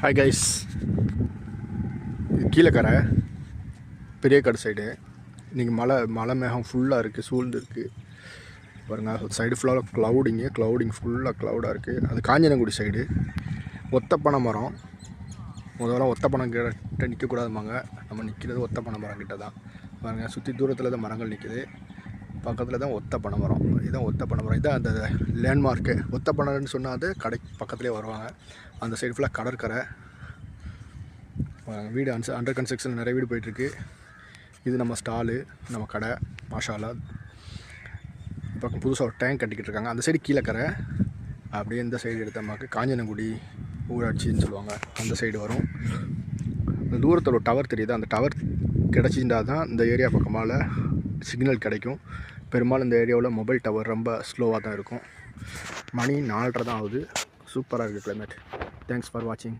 Hi guys, இது கீழக்கரை பெரிய கடை சைடு. இன்றைக்கி மழை மேகம் ஃபுல்லாக இருக்குது, சூழ்ந்து இருக்குது பாருங்கள். சைடு ஃபுல்லாக க்ளவுடிங் ஃபுல்லாக க்ளவுடாக இருக்குது. அது காஞ்சனங்குடி சைடு. ஒத்தப்பனை மரம், முதல்ல ஒத்தப்பனை கிட்ட நிற்கக்கூடாதுமாங்க. நம்ம நிற்கிறது ஒத்தப்பனை மரம் கிட்ட தான் பாருங்கள். சுற்றி தூரத்தில் தான் மரங்கள் நிற்கிது. பக்கத்தில் தான் ஒத்தப்பனை மரம். இதுதான் ஒத்தப்பனை மரம். இதுதான் அந்த லேண்ட்மார்க்கு. ஒத்தப்பனைன்னு சொன்னால் அது கடை பக்கத்துலேயே வருவாங்க. அந்த சைடு ஃபுல்லாக கடற்கரை. வீடு அண்டர் கன்ஸ்ட்ரக்ஷன் நிறைய வீடு போயிட்டுருக்கு. இது நம்ம ஸ்டாலு, நம்ம கடை மாஷாலா. பக்கம் புதுசாக ஒரு டேங்க் கட்டிக்கிட்டு இருக்காங்க. அந்த சைடு கீழக்கரை. அப்படியே இந்த சைடு எடுத்தோம்னாக்க காஞ்சனங்குடி ஊராட்சின்னு சொல்லுவாங்க. அந்த சைடு வரும். இந்த தூரத்தில் ஒரு டவர் தெரியுது. அந்த டவர் கிடச்சிருந்தா தான் இந்த ஏரியா பக்கமால் சிக்னல் கிடைக்கும். பெரும்பாலும் இந்த ஏரியாவில் மொபைல் டவர் ரொம்ப ஸ்லோவாக தான் இருக்கும். மணி 4:30 தான் ஆகுது. சூப்பராக இருக்குது கிளைமேட். தேங்க்ஸ் ஃபார் வாட்சிங்.